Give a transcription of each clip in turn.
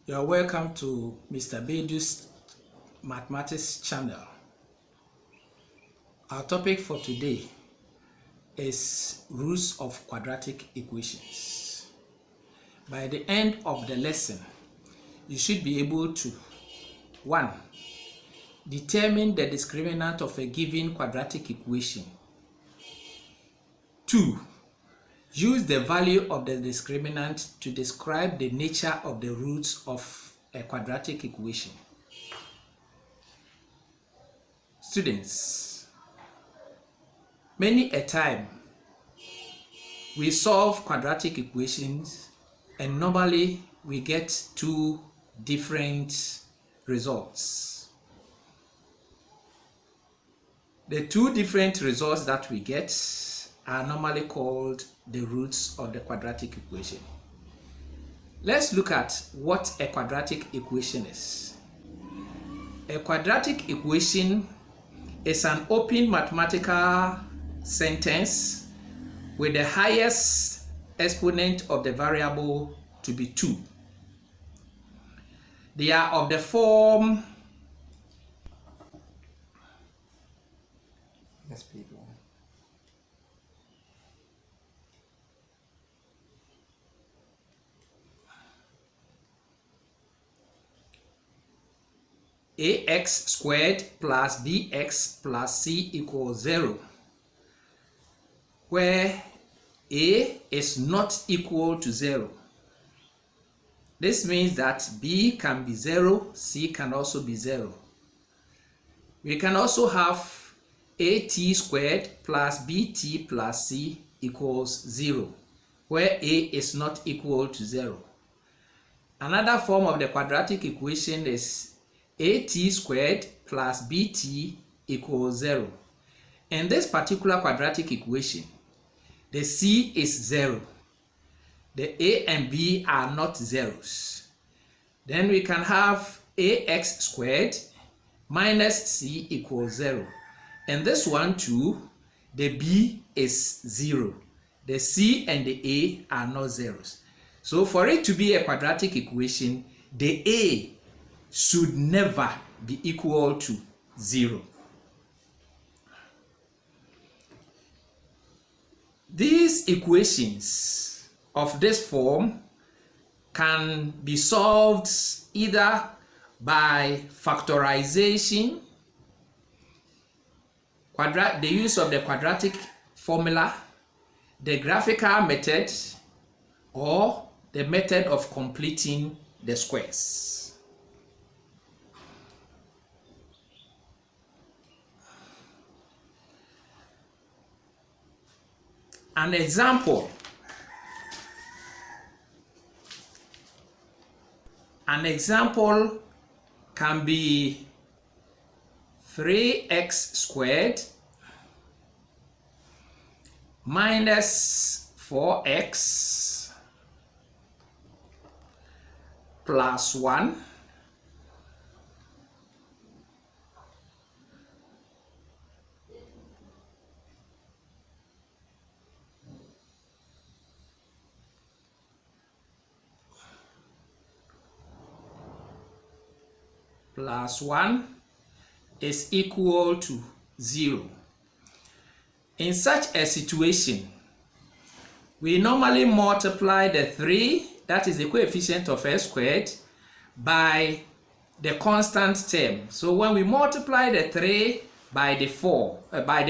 You are welcome to Mr. Bedu's Mathematics channel. Our topic for today is roots of quadratic equations. By the end of the lesson, you should be able to 1. Determine the discriminant of a given quadratic equation. 2. Use the value of the discriminant to describe the nature of the roots of a quadratic equation. Students, many a time we solve quadratic equations and normally we get two different results. The two different results that we get are normally called the roots of the quadratic equation. Let's look at what a quadratic equation is. A quadratic equation is an open mathematical sentence with the highest exponent of the variable to be 2. They are of the form ax squared plus bx plus c equals 0, where a is not equal to 0. This means that b can be 0, c can also be 0. We can also have at squared plus bt plus c equals 0, where a is not equal to 0. Another form of the quadratic equation is at squared plus bt equals 0. In this particular quadratic equation, the c is 0. The a and b are not zeros. Then we can have ax squared minus c equals 0. And this one too, the b is 0. The c and the a are not zeros. So for it to be a quadratic equation, the a should never be equal to 0. These equations of this form can be solved either by factorization, the use of the quadratic formula, the graphical method, or the method of completing the squares. An example can be 3x squared minus 4x plus 1 plus 1 is equal to 0. In such a situation, we normally multiply the 3, that is the coefficient of x squared, by the constant term. So when we multiply the 3 by the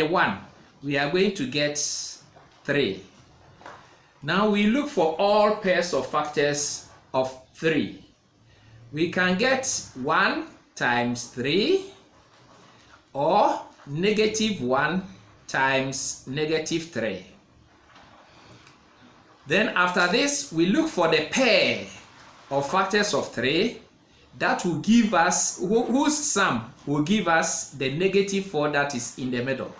1, we are going to get 3. Now we look for all pairs of factors of 3. We can get 1 times 3 or negative 1 times negative 3. Then after this, we look for the pair of factors of 3 that will give us, whose sum will give us the negative 4 that is in the middle.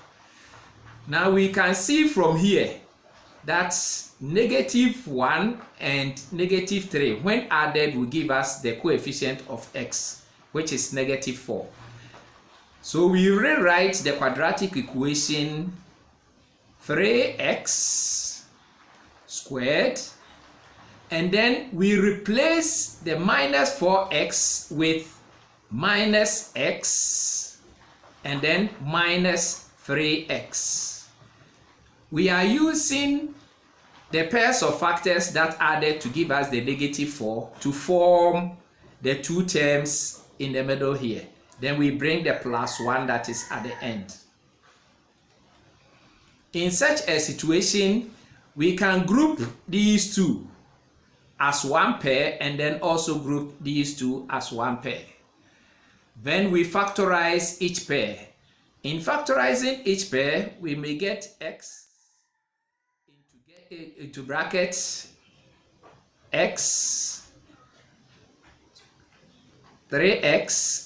Now we can see from here that negative 1 and negative 3, when added, will give us the coefficient of x, which is negative 4. So we rewrite the quadratic equation 3x squared and then we replace the minus 4x with minus x and then minus 3x. We are using the pairs of factors that added to give us the negative 4 to form the two terms in the middle here. Then we bring the plus 1 that is at the end. In such a situation, we can group these two as one pair and then also group these two as one pair. Then we factorize each pair. In factorizing each pair, we may get x into brackets x 3x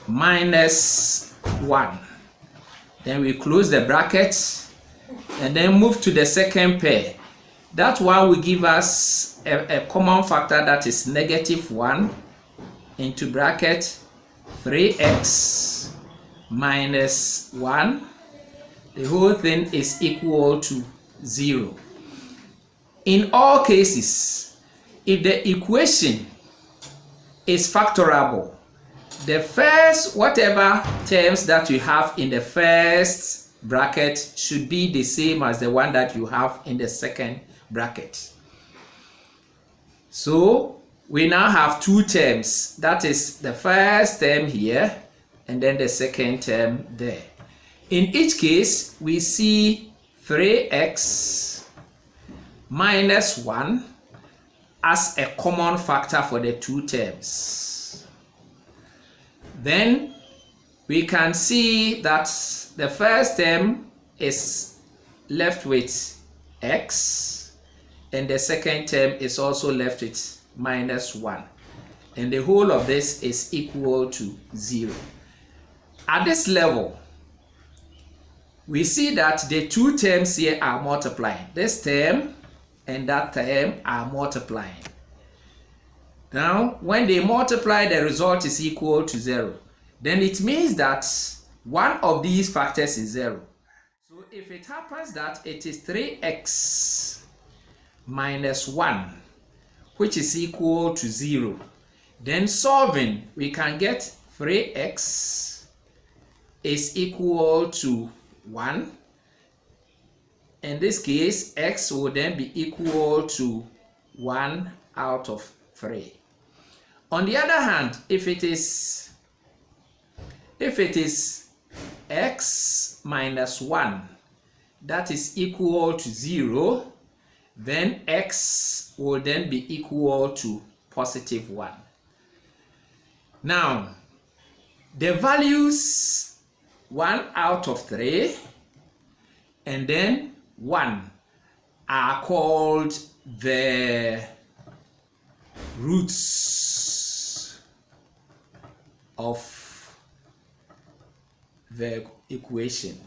minus 1. Then we close the brackets and then move to the second pair. That one will give us a common factor that is negative 1 into bracket 3x minus 1. The whole thing is equal to 0. In all cases, if the equation is factorable, the first whatever terms that you have in the first bracket should be the same as the one that you have in the second bracket. So we now have two terms, that is the first term here and then the second term there. In each case, we see 3x minus 1 as a common factor for the two terms. Then we can see that the first term is left with x and the second term is also left with minus 1, and the whole of this is equal to 0. At this level, we see that the two terms here are multiplying. This term and that term are multiplying. Now, when they multiply, the result is equal to 0. Then it means that one of these factors is 0. So if it happens that it is 3x minus 1, which is equal to 0, then solving, we can get 3x is equal to 1. In this case, x will then be equal to 1 out of 3. On the other hand, if it is x minus 1 that is equal to 0, then x will then be equal to positive 1. Now, the values 1 out of 3 and then 1 are called the roots of the equation.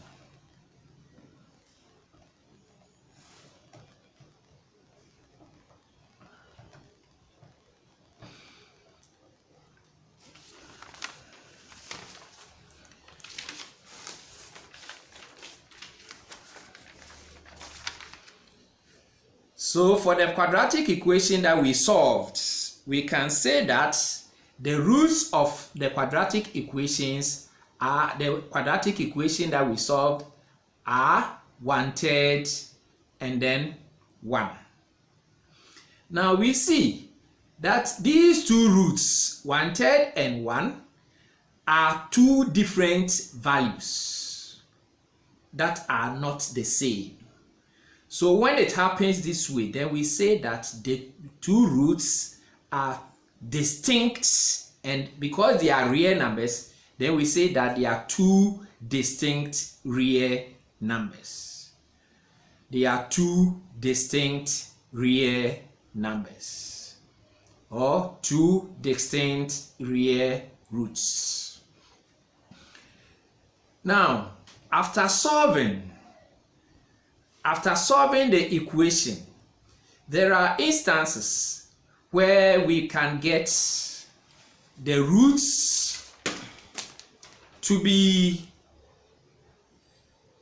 So for the quadratic equation that we solved, we can say that the roots of the quadratic equations are, the quadratic equation that we solved are 1/3 and then 1. Now we see that these two roots, 1/3 and 1, are two different values that are not the same. So when it happens this way, then we say that the two roots are distinct, and because they are real numbers, then we say that they are two distinct real numbers. They are two distinct real numbers, or two distinct real roots. Now, after solving after solving the equation, there are instances where we can get the roots to be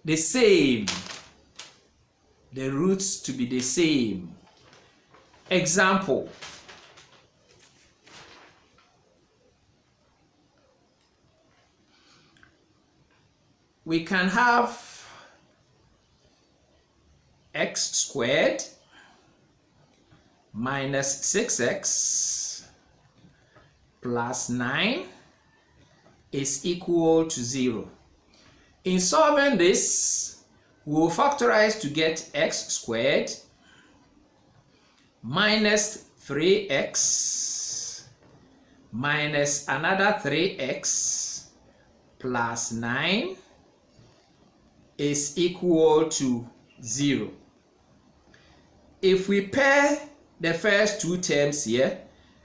the same. The roots to be the same. Example. We can have x squared minus 6x plus 9 is equal to 0. In solving this, we will factorize to get x squared minus 3x minus another 3x plus 9 is equal to 0. If we pair the first two terms here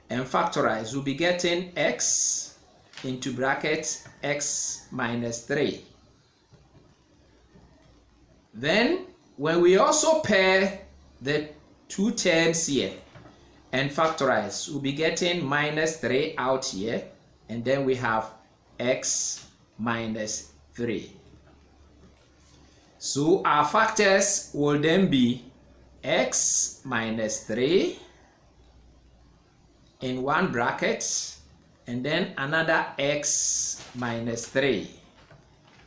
and factorize, we'll be getting x into bracket x minus 3. Then when we also pair the two terms here and factorize, we'll be getting minus 3 out here, and then we have x minus 3. So our factors will then be x minus 3 in one bracket, and then another x minus 3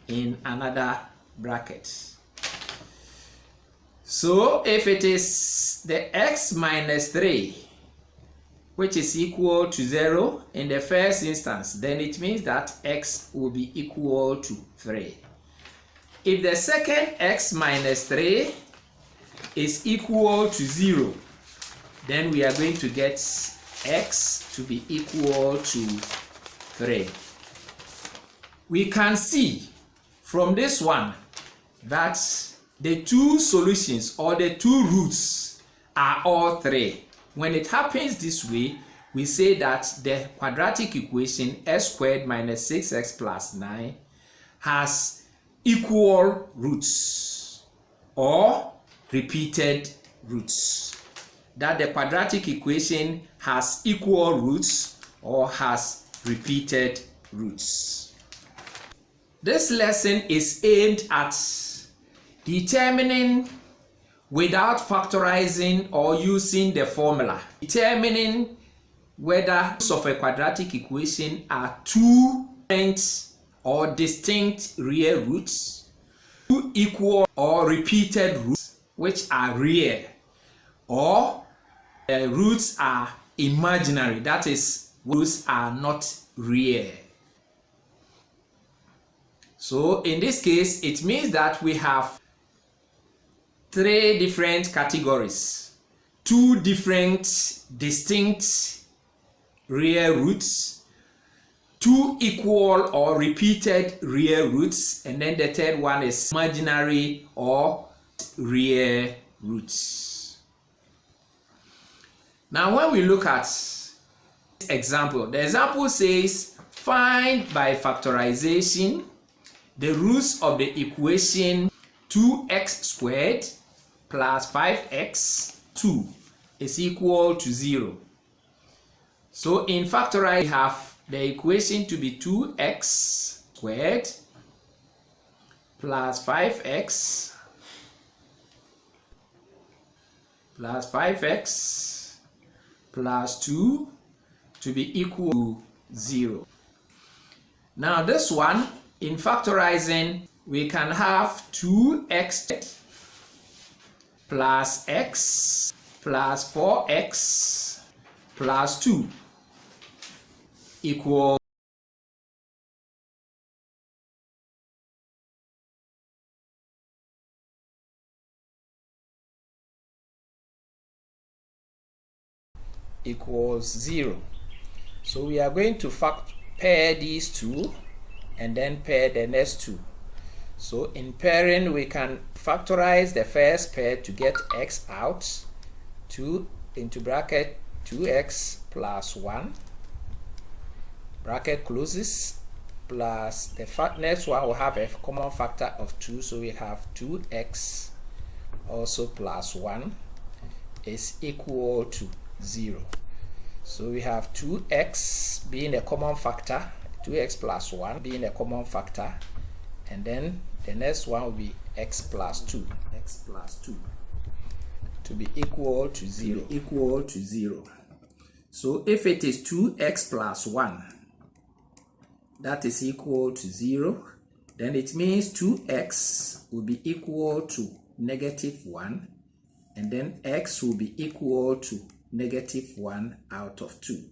in another bracket. So if it is the x minus 3, which is equal to 0 in the first instance, then it means that x will be equal to 3. If the second x minus 3 is equal to 0, then we are going to get x to be equal to 3. We can see from this one that the two solutions or the two roots are all 3. When it happens this way, we say that the quadratic equation x squared minus 6x plus 9 has equal roots or repeated roots. That the quadratic equation has equal roots or has repeated roots. This lesson is aimed at determining, without factorizing or using the formula, determining whether roots of a quadratic equation are two different or distinct real roots, two equal or repeated roots which are real, or the roots are imaginary, that is, roots are not real. So in this case, it means that we have 3 different categories, 2 different distinct real roots, 2 equal or repeated real roots, and then the third one is imaginary or real roots. Now when we look at this example, the example says find by factorization the roots of the equation 2x squared plus 5x 2 is equal to 0. So in factorizing, we have the equation to be 2x squared plus 5x plus 2 to be equal to 0. Now this one, in factorizing, we can have 2x plus x plus 4x plus 2 equals equals 0. So we are going to pair these two and then pair the next two. So in pairing, we can factorize the first pair to get x out. 2 into bracket 2x plus 1, bracket closes, plus the next one will have a common factor of 2, so we have 2x also plus 1 is equal to 0. So we have 2x being a common factor, 2x plus 1 being a common factor, and then the next one will be x plus 2 to be equal to 0. So if it is 2x plus 1 that is equal to 0, then it means 2x will be equal to -1, and then x will be equal to -1 out of 2.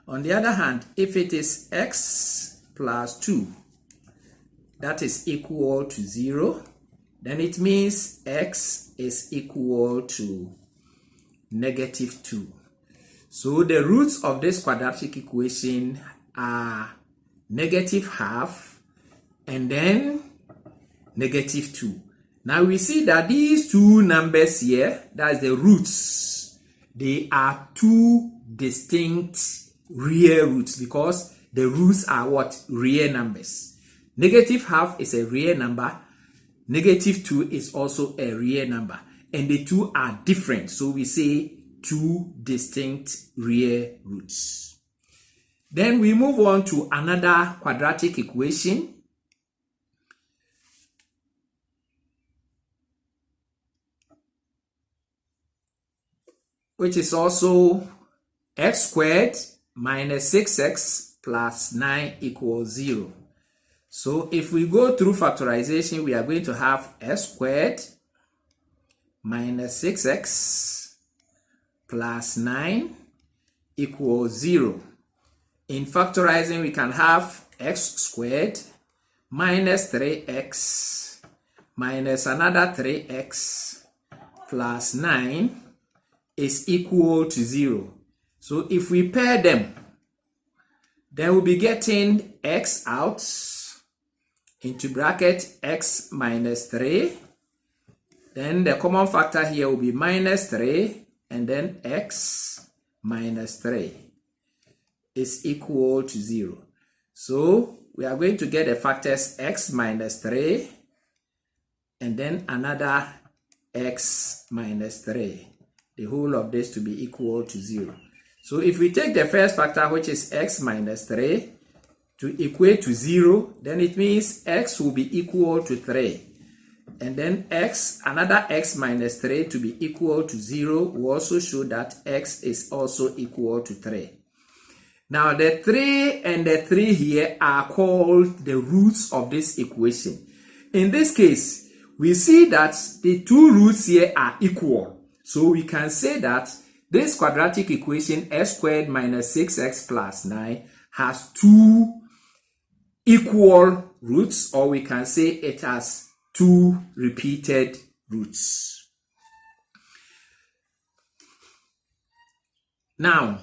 On the other hand, if it is x plus 2 that is equal to 0, then it means x is equal to -2. So the roots of this quadratic equation are -½ and then -2. Now we see that these two numbers here, that's the roots, they are two distinct real roots because the roots are what? Real numbers. -½ is a real number, -2 is also a real number, and the two are different. So we say two distinct real roots. Then we move on to another quadratic equation, which is also x squared minus 6x plus 9 equals 0. So if we go through factorization, we are going to have x squared minus 6x plus 9 equals 0. In factorizing, we can have x squared minus 3x minus another 3x plus 9 is equal to 0. So if we pair them, then we'll be getting x out into bracket x minus 3. Then the common factor here will be minus 3, and then x minus 3 is equal to 0. So we are going to get the factors x minus 3 and then another x minus 3. The whole of this to be equal to 0. So if we take the first factor, which is x minus 3, to equate to 0, then it means x will be equal to 3. And then another x minus 3 to be equal to 0 will also show that x is also equal to 3. Now the 3 and the 3 here are called the roots of this equation. In this case, we see that the two roots here are equal. So we can say that this quadratic equation x squared minus 6x plus 9 has two equal roots, or we can say it has two repeated roots. Now,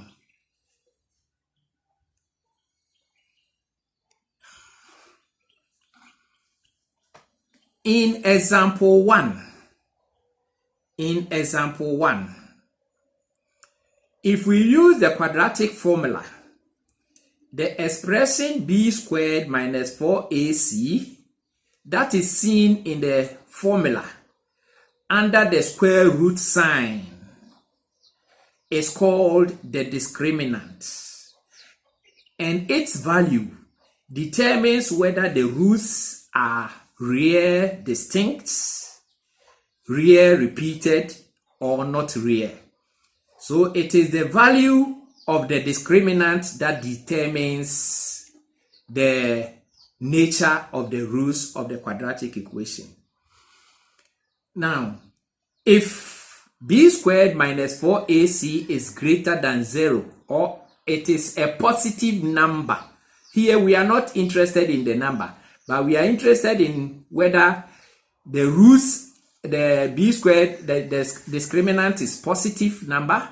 in example 1, if we use the quadratic formula, the expression b squared minus 4ac that is seen in the formula under the square root sign is called the discriminant, and its value determines whether the roots are real distinct, real repeated, or not real. So it is the value of the discriminant that determines the nature of the roots of the quadratic equation. Now, if b squared minus 4ac is greater than 0, or it is a positive number, here we are not interested in the number, but we are interested in whether the roots, the b squared, the discriminant is positive number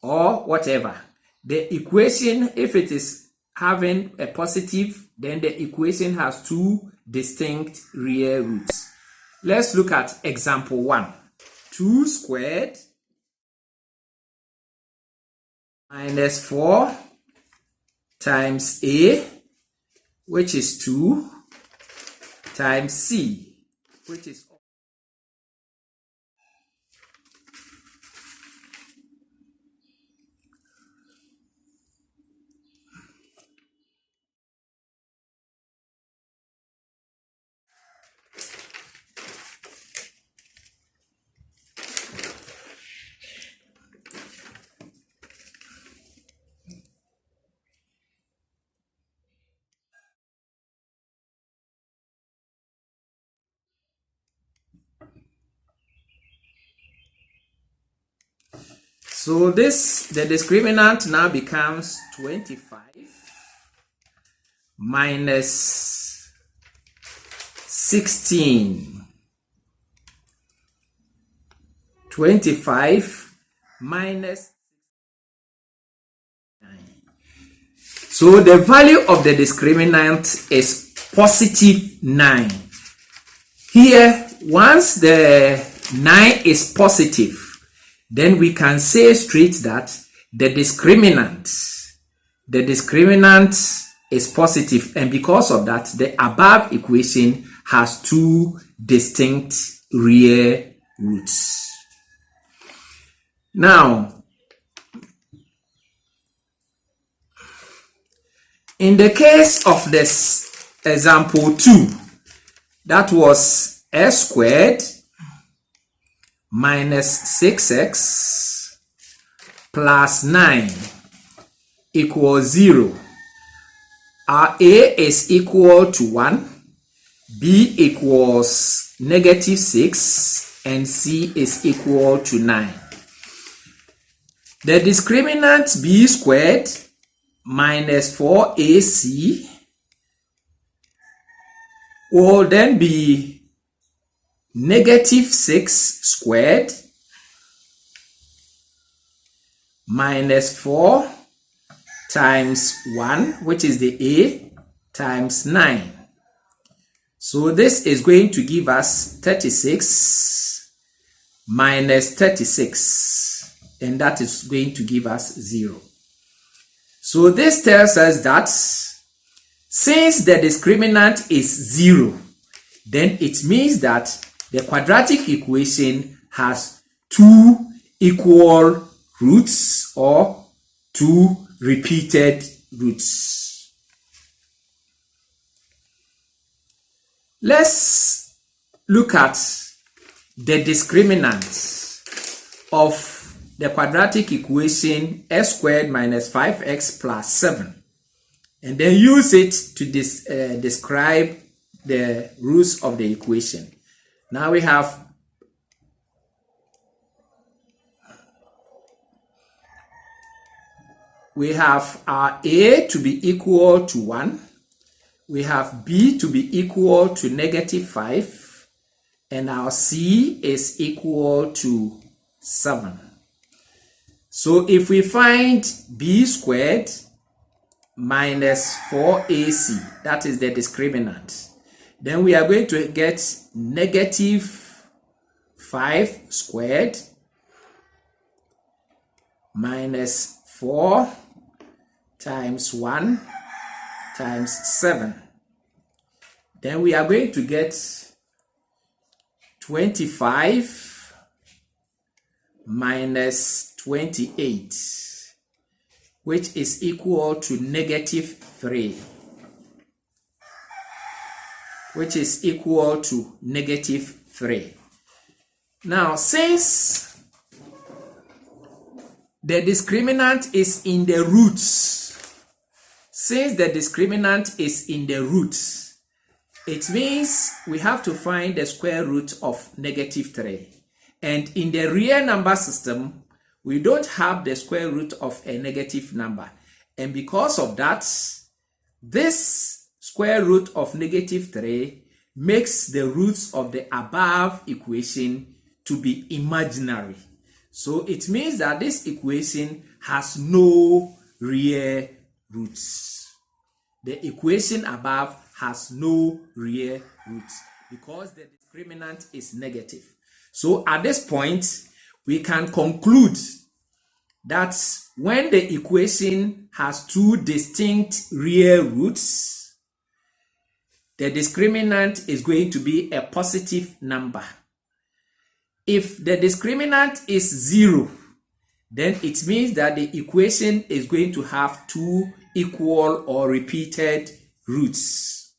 or whatever. The equation, if it is having a positive, then the equation has two distinct real roots. Let's look at example 1. 2 squared minus 4 times a, which is 2, times c, which is So the discriminant now becomes 25 minus 16. 25 minus 9. So the value of the discriminant is positive 9. Here, once the 9 is positive, then we can say straight that the discriminant is positive, and because of that, the above equation has two distinct real roots. Now, in the case of this example 2, that was x squared minus 6x plus 9 equals 0. Our a is equal to 1, b equals negative 6, and c is equal to 9. The discriminant b squared minus 4ac will then be negative 6 squared minus 4 times 1, which is the a, times 9. So this is going to give us 36 minus 36, and that is going to give us 0. So this tells us that since the discriminant is 0, then it means that the quadratic equation has two equal roots or two repeated roots. Let's look at the discriminant of the quadratic equation x squared minus 5x plus 7, and then use it to describe the roots of the equation. Now we have our a to be equal to 1, we have b to be equal to negative 5, and our c is equal to 7. So if we find b squared minus 4ac, that is the discriminant, then we are going to get negative 5 squared minus 4 times 1 times 7. Then we are going to get 25 minus 28, which is equal to negative 3, which is equal to negative 3. Now, since the discriminant is in the roots, it means we have to find the square root of negative 3. And in the real number system, we don't have the square root of a negative number. And because of that, this square root of negative 3 makes the roots of the above equation to be imaginary. So it means that this equation has no real roots. The equation above has no real roots because the discriminant is negative. So at this point, we can conclude that when the equation has two distinct real roots, the discriminant is going to be a positive number. If the discriminant is 0, then it means that the equation is going to have two equal or repeated roots.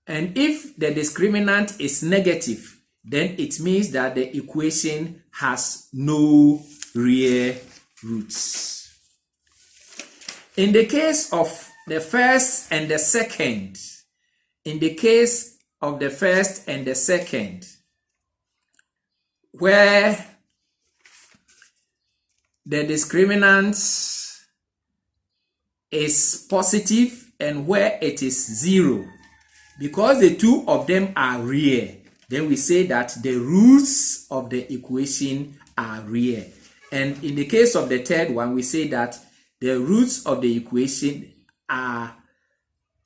And if the discriminant is negative, then it means that the equation has no real roots. In the case of the first and the second, where the discriminant is positive and where it is 0. Because the two of them are real, then we say that the roots of the equation are real. And in the case of the third one, we say that the roots of the equation are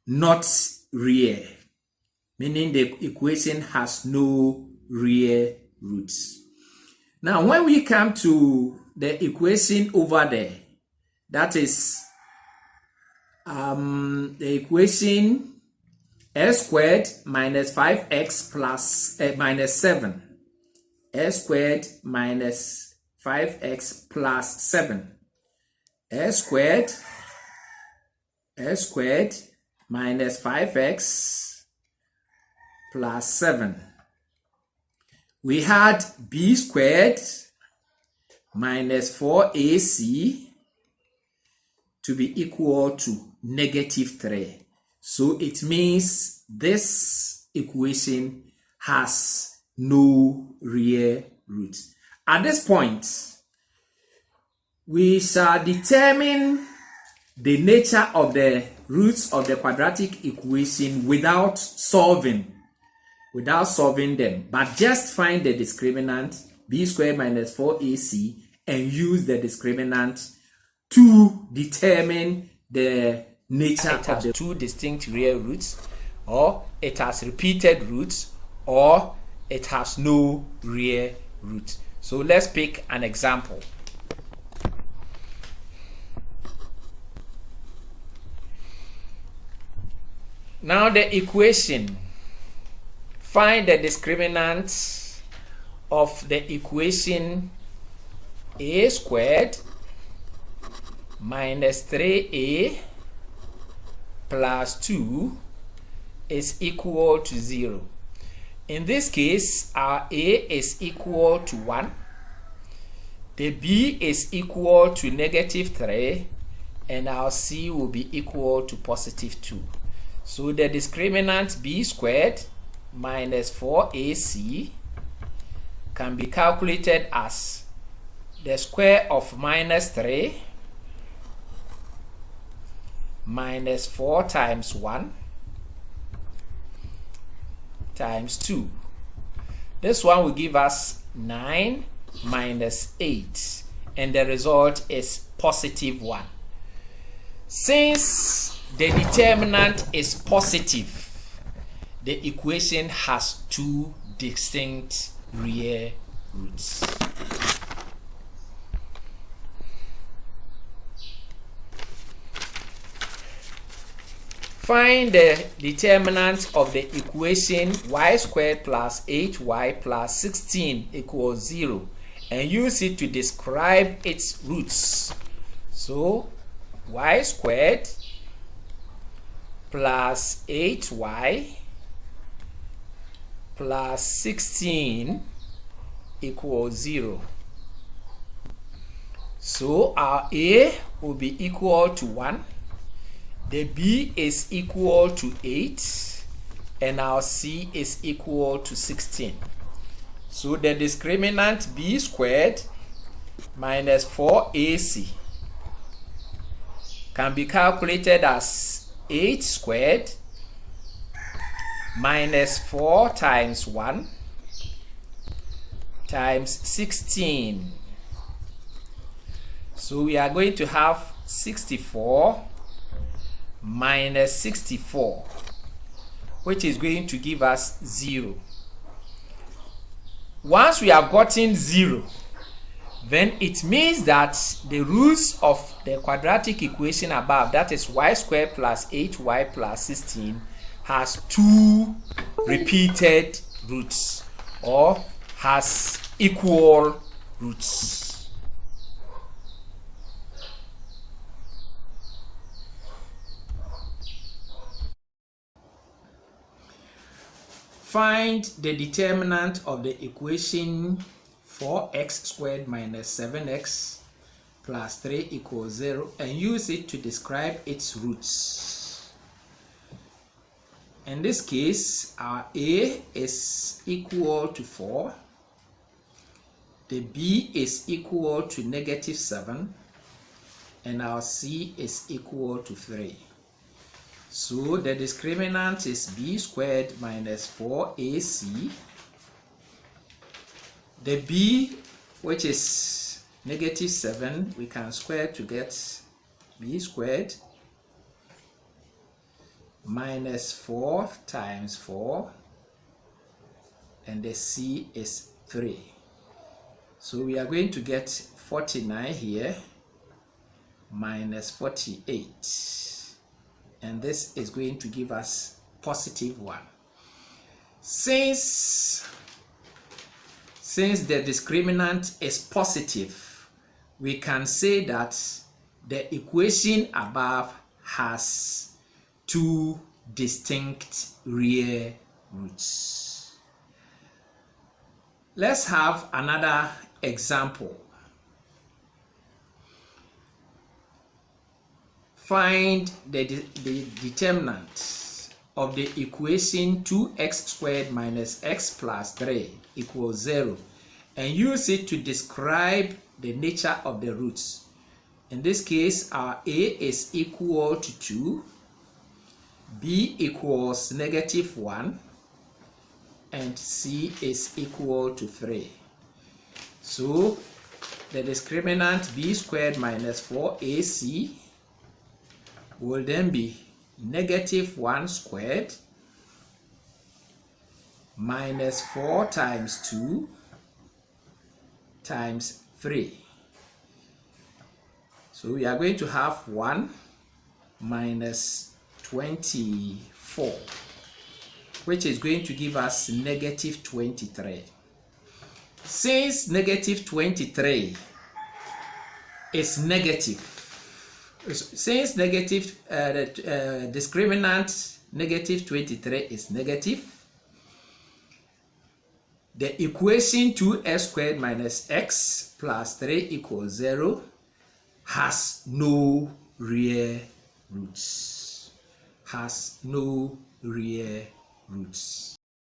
not real, meaning the equation has no real roots. Now, when we come to the equation over there, that is the equation x squared minus 5x plus minus 7, x squared minus 5x plus 7, x squared minus 5x plus 7. We had b squared minus 4ac to be equal to negative 3. So it means this equation has no real roots. At this point, we shall determine the nature of the roots of the quadratic equation without solving them, but just find the discriminant b squared minus 4ac and use the discriminant to determine the nature of the two distinct real roots, or it has repeated roots, or it has no real root. So let's pick an example. Now the equation, find the discriminant of the equation a squared minus 3a plus 2 is equal to 0. In this case, our a is equal to 1, the b is equal to negative 3, and our c will be equal to positive 2. So the discriminant b squared minus 4ac can be calculated as the square of minus 3 minus 4 times 1 times 2. This one will give us 9 minus 8, and the result is positive 1. Since the determinant is positive, the equation has two distinct real roots. Find the determinant of the equation y squared plus 8y plus 16 equals 0 and use it to describe its roots. So y squared plus 8y plus 16 equals 0. So our a will be equal to 1, the b is equal to 8, and our c is equal to 16. So the discriminant b squared minus 4ac can be calculated as 8 squared minus 4 times 1 times 16. So we are going to have 64 minus 64, which is going to give us 0. Once we have gotten 0, then it means that the roots of the quadratic equation above, that is y squared plus 8y plus 16, has two repeated roots or has equal roots. Find the determinant of the equation 4x squared minus 7x plus 3 equals 0 and use it to describe its roots. In this case, our a is equal to 4, the b is equal to -7 and our c is equal to 3. So the discriminant is b squared minus 4ac. The b, which is -7, we can square to get b squared minus 4 times 4, and the c is 3. So we are going to get 49 here minus 48, and this is going to give us +1. Since the discriminant is positive, we can say that the equation above has 2 distinct real roots. Let's have another example. Find the determinant of the equation 2x squared minus x plus 3 equals 0, and use it to describe the nature of the roots. In this case, our a is equal to 2, b equals -1, and c is equal to 3. So the discriminant b squared minus 4ac will then be -1 squared minus 4 times 2 times 3. So we are going to have 1 minus 24, which is going to give us -23. Since -23 is negative, since the discriminant -23 is negative, the equation 2x squared minus x plus 3 equals 0 has no real roots. Has no real roots.